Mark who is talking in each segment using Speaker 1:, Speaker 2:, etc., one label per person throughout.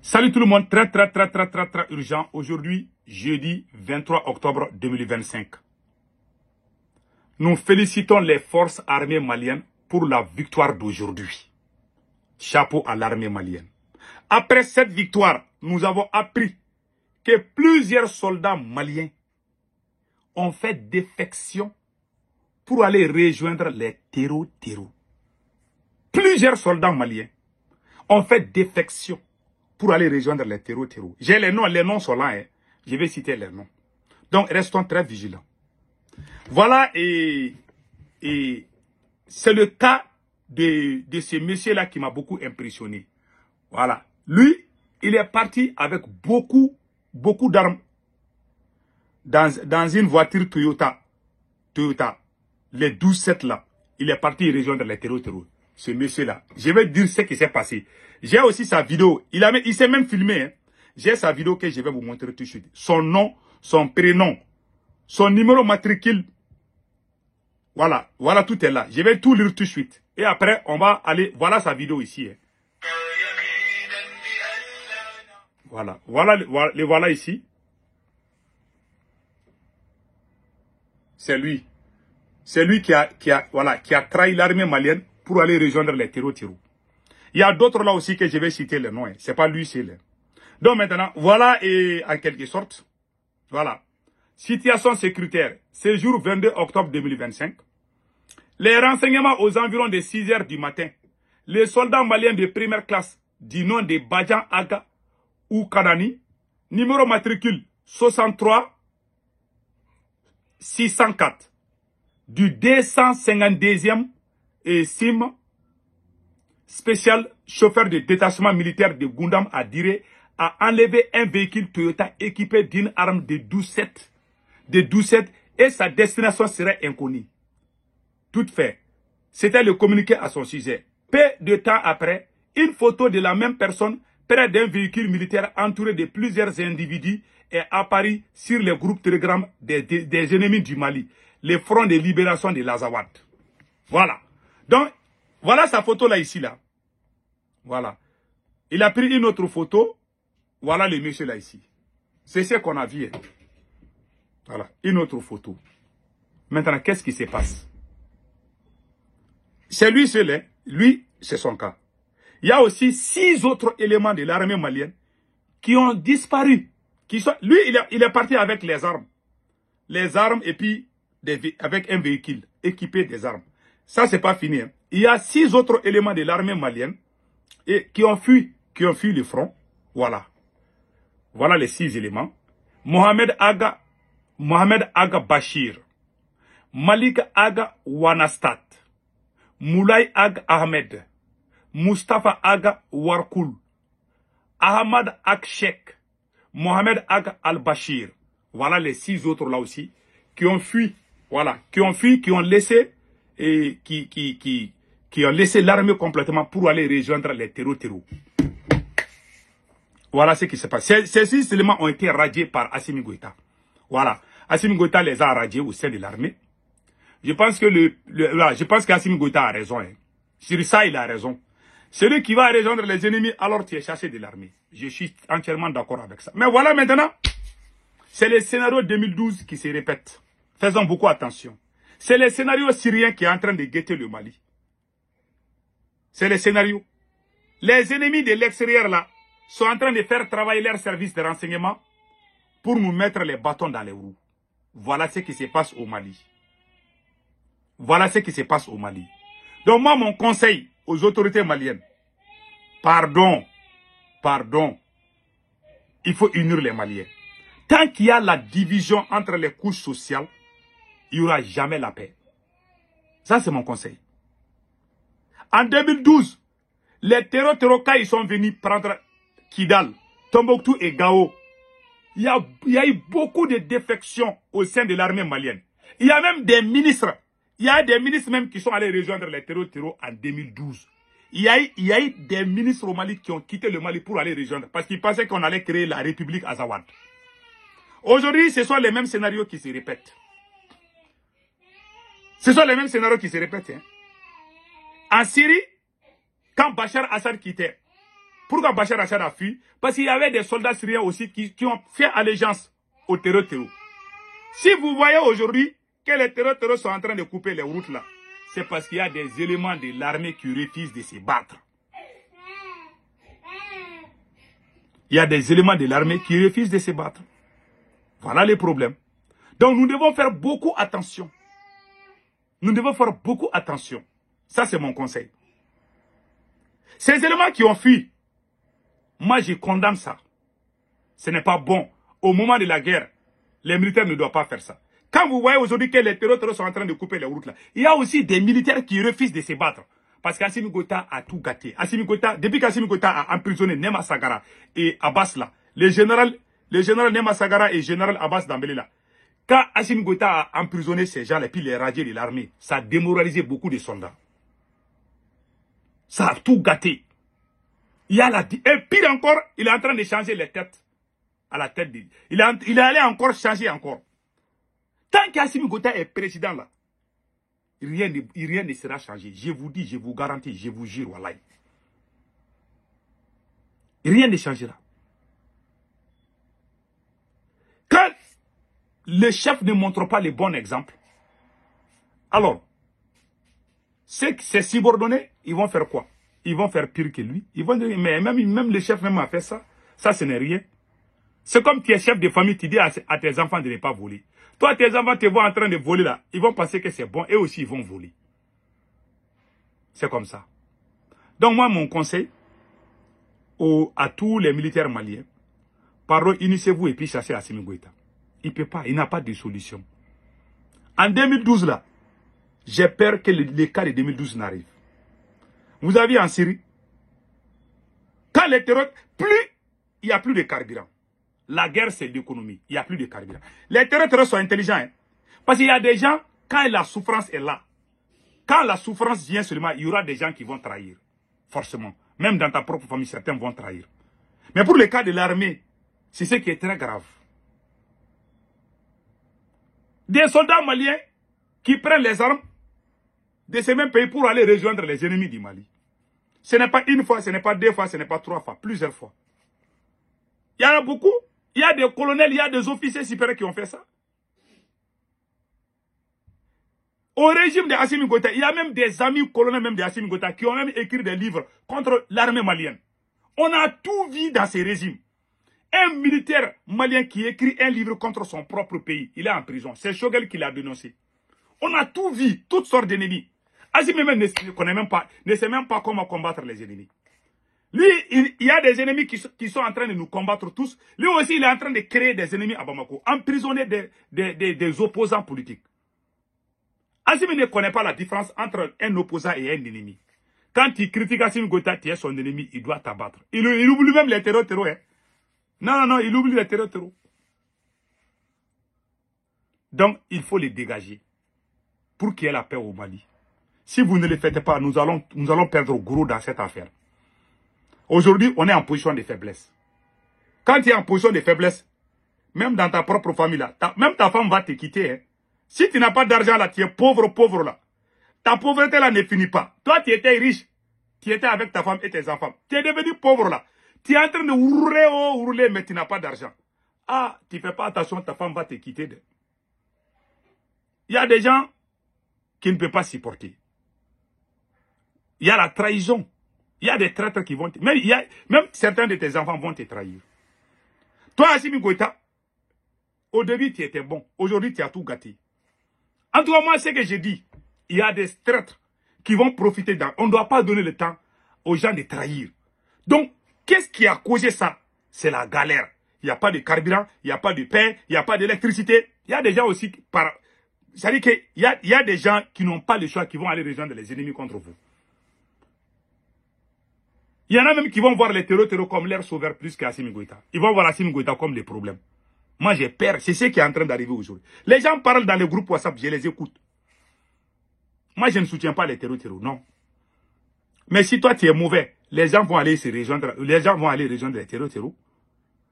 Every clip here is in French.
Speaker 1: Salut tout le monde, très urgent. Aujourd'hui, jeudi 23 octobre 2025. Nous félicitons les forces armées maliennes pour la victoire d'aujourd'hui. Chapeau à l'armée malienne. Après cette victoire, nous avons appris que plusieurs soldats maliens ont fait défection pour aller rejoindre les terreaux. Plusieurs soldats maliens ont fait défection pour aller rejoindre les terreaux. J'ai les noms sont là, hein. Je vais citer les noms. Donc, restons très vigilants. Voilà, et c'est le cas de ce monsieur-là qui m'a beaucoup impressionné. Voilà. Lui, il est parti avec beaucoup d'armes dans une voiture Toyota. Les 12-7 là. Il est parti rejoindre les terreaux. Ce monsieur-là. Je vais dire ce qui s'est passé. J'ai aussi sa vidéo. Il s'est même filmé. Hein. J'ai sa vidéo que je vais vous montrer tout de suite. Son nom, son prénom, son numéro matricule. Voilà, tout est là. Je vais tout lire tout de suite. Et après, on va aller... Voilà sa vidéo ici. Hein. Le voilà ici. C'est lui. C'est lui qui a trahi l'armée malienne pour aller rejoindre les terreaux. Il y a d'autres là aussi que je vais citer les noms. Hein. C'est pas lui, c'est lui. Donc maintenant, voilà et en quelque sorte, voilà. Situation sécuritaire, séjour 22 octobre 2025. Les renseignements aux environs de 6 h du matin. Les soldats maliens de première classe du nom de Badjan Aga ou Kadani, numéro matricule 63 604 du 252e et SIM spécial chauffeur de détachement militaire de Gundam à Diré a enlevé un véhicule Toyota équipé d'une arme de 12-7 et sa destination serait inconnue. Tout fait. C'était le communiqué à son sujet. Peu de temps après, une photo de la même personne près d'un véhicule militaire entouré de plusieurs individus est apparue sur les groupes Telegram des ennemis du Mali, les fronts de libération de l'Azawad. Voilà. Donc, voilà sa photo là, ici, là. Voilà. Il a pris une autre photo. Voilà le monsieur là, ici. C'est ce qu'on a vu. Hein. Voilà. Une autre photo. Maintenant, qu'est-ce qui se passe? C'est lui seul. Hein. Lui, c'est son cas. Il y a aussi 6 autres éléments de l'armée malienne qui ont disparu. Lui, il est parti avec les armes. Les armes et puis avec un véhicule équipé des armes. Ça, c'est pas fini. Hein. Il y a 6 autres éléments de l'armée malienne qui ont fui le front. Voilà. Voilà les 6 éléments. Mohamed Aga Bashir. Malik Aga Wanastat. Moulay Aga Ahmed. Mustafa Aga Warkul. Ahmad Akshek. Mohamed Aga Al-Bashir. Voilà les 6 autres là aussi qui ont fui. Voilà. Qui ont laissé et qui ont laissé l'armée complètement pour aller rejoindre les terreaux. Voilà ce qui se passe. Ces 6 éléments ont été radiés par Assimi Goïta. Voilà. Assimi Goïta les a radiés au sein de l'armée. Je pense que je pense qu'Assimi Goïta a raison. Hein. Sur ça, il a raison. Celui qui va rejoindre les ennemis, alors tu es chassé de l'armée. Je suis entièrement d'accord avec ça. Mais voilà maintenant, c'est le scénario 2012 qui se répète. Faisons beaucoup attention. C'est le scénario syrien qui est en train de guetter le Mali. C'est le scénario. Les ennemis de l'extérieur là sont en train de faire travailler leurs services de renseignement pour nous mettre les bâtons dans les roues. Voilà ce qui se passe au Mali. Voilà ce qui se passe au Mali. Donc moi, mon conseil aux autorités maliennes, pardon, il faut unir les Maliens. Tant qu'il y a la division entre les couches sociales, il n'y aura jamais la paix. Ça, c'est mon conseil. En 2012, les terreaux quand ils sont venus prendre Kidal, Tombouctou et Gao, il y a eu beaucoup de défections au sein de l'armée malienne. Il y a même des ministres. Il y a des ministres même qui sont allés rejoindre les terreaux en 2012. Il y a eu des ministres au Mali qui ont quitté le Mali pour aller rejoindre. Parce qu'ils pensaient qu'on allait créer la République Azawad. Aujourd'hui, ce sont les mêmes scénarios qui se répètent. Ce sont les mêmes scénarios qui se répètent. Hein. En Syrie, quand Bachar Assad quittait, Pourquoi Bachar Assad a fui? Parce qu'il y avait des soldats syriens aussi qui ont fait allégeance au terreur. Si vous voyez aujourd'hui que les terreurs sont en train de couper les routes là, c'est parce qu'il y a des éléments de l'armée qui refusent de se battre. Il y a des éléments de l'armée qui refusent de se battre. Voilà les problèmes. Donc nous devons faire beaucoup attention. Nous devons faire beaucoup attention. Ça c'est mon conseil. Ces éléments qui ont fui, moi je condamne ça. Ce n'est pas bon. Au moment de la guerre, les militaires ne doivent pas faire ça. Quand vous voyez aujourd'hui que les terroristes sont en train de couper les routes là, il y a aussi des militaires qui refusent de se battre. Parce qu'Assimi Goïta a tout gâté. Depuis qu'Assimi Goïta a emprisonné Nema Sagara et Abbas là, le général Nema Sagara et le général Abbas Dambélé là, quand Assimi Goïta a emprisonné ces gens-là et puis les radiés de l'armée, ça a démoralisé beaucoup de soldats. Ça a tout gâté. Il y a la... Et pire encore, il est en train de changer les têtes. À la tête de... Il est allé encore changer encore. Tant qu'Assimi Goïta est président là, rien ne sera changé. Je vous dis, je vous garantis, je vous jure, wallahi. Rien ne changera. Quand le chef ne montre pas le bon exemple, alors, ces subordonnés, ils vont faire quoi? Ils vont faire pire que lui. Ils vont dire, mais même le chef même a fait ça. Ça, ce n'est rien. C'est comme tu es chef de famille, tu dis à tes enfants de ne pas voler. Toi, tes enfants te voient en train de voler là. Ils vont penser que c'est bon. Eux aussi, ils vont voler. C'est comme ça. Donc moi, mon conseil à tous les militaires maliens, pardon, unissez-vous et puis chassez Assimi Goïta. Il ne peut pas, il n'a pas de solution. En 2012 là, j'ai peur que le cas de 2012 n'arrive. Vous avez vu en Syrie, quand les terroristes, il n'y a plus de carburant. La guerre, c'est l'économie. Il n'y a plus de carburant. Les terroristes sont intelligents. Hein? Parce qu'il y a des gens, quand la souffrance est là, quand la souffrance vient seulement, il y aura des gens qui vont trahir. Forcément. Même dans ta propre famille, certains vont trahir. Mais pour le cas de l'armée, c'est ce qui est très grave. Des soldats maliens qui prennent les armes de ces mêmes pays pour aller rejoindre les ennemis du Mali. Ce n'est pas une fois, ce n'est pas deux fois, ce n'est pas trois fois, plusieurs fois. Il y en a beaucoup. Il y a des colonels, il y a des officiers supérieurs qui ont fait ça. Au régime de Assimi Goïta, il y a même des amis colonels même de Assimi Goïta qui ont même écrit des livres contre l'armée malienne. On a tout vu dans ces régimes. Un militaire malien qui écrit un livre contre son propre pays, il est en prison. C'est Choguel qui l'a dénoncé. On a tout vu, toutes sortes d'ennemis. Assimi même ne sait même pas comment combattre les ennemis. Lui, il y a des ennemis qui sont en train de nous combattre tous. Lui aussi, il est en train de créer des ennemis à Bamako, emprisonner des opposants politiques. Assimi ne connaît pas la différence entre un opposant et un ennemi. Quand il critique Assimi Goïta, tu es son ennemi, il doit t'abattre. Il oublie même les terreurs. Hein. Non, il oublie les terreurs. Donc, il faut les dégager pour qu'il y ait la paix au Mali. Si vous ne le faites pas, nous allons perdre gros dans cette affaire. Aujourd'hui, on est en position de faiblesse. Quand tu es en position de faiblesse, même dans ta propre famille, là, même ta femme va te quitter. Hein. Si tu n'as pas d'argent là, tu es pauvre là. Ta pauvreté là ne finit pas. Toi, tu étais riche. Tu étais avec ta femme et tes enfants. Tu es devenu pauvre là. Tu es en train de rouler, mais tu n'as pas d'argent. Ah, tu ne fais pas attention, ta femme va te quitter. Il y a des gens qui ne peuvent pas supporter. Il y a la trahison. Il y a des traîtres qui vont... Même certains de tes enfants vont te trahir. Toi, Assimi Goïta, au début, tu étais bon. Aujourd'hui, tu as tout gâté. En tout cas, moi, ce que j'ai dit, il y a des traîtres qui vont profiter. On ne doit pas donner le temps aux gens de trahir. Donc, qu'est-ce qui a causé ça? C'est la galère. Il n'y a pas de carburant, il n'y a pas de pain, il n'y a pas d'électricité. Il y a des gens aussi... C'est-à-dire qu'il y a des gens qui n'ont pas le choix, qui vont aller rejoindre les ennemis contre vous. Il y en a même qui vont voir les terreurs comme l'air sauveur plus qu'Assimi Goïta. Ils vont voir Assimi Goïta comme des problèmes. Moi, j'ai peur. C'est ce qui est en train d'arriver aujourd'hui. Les gens parlent dans les groupes WhatsApp, je les écoute. Moi, je ne soutiens pas les terreurs, non. Mais si toi, tu es mauvais, les gens vont aller rejoindre les terreurs.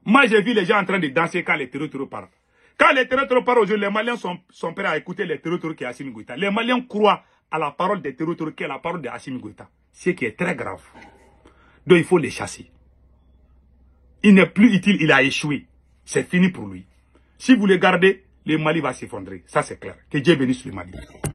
Speaker 1: Moi, j'ai vu les gens en train de danser quand les terreurs parlent. Quand les terreurs parlent aujourd'hui, les Maliens sont prêts à écouter les terreurs qui est Assimi Goïta. Les Maliens croient à la parole des terreurs qui est la parole de Assimi Goïta. Ce qui est très grave. Donc, il faut les chasser. Il n'est plus utile, il a échoué. C'est fini pour lui. Si vous le gardez, le Mali va s'effondrer. Ça, c'est clair. Que Dieu bénisse le Mali.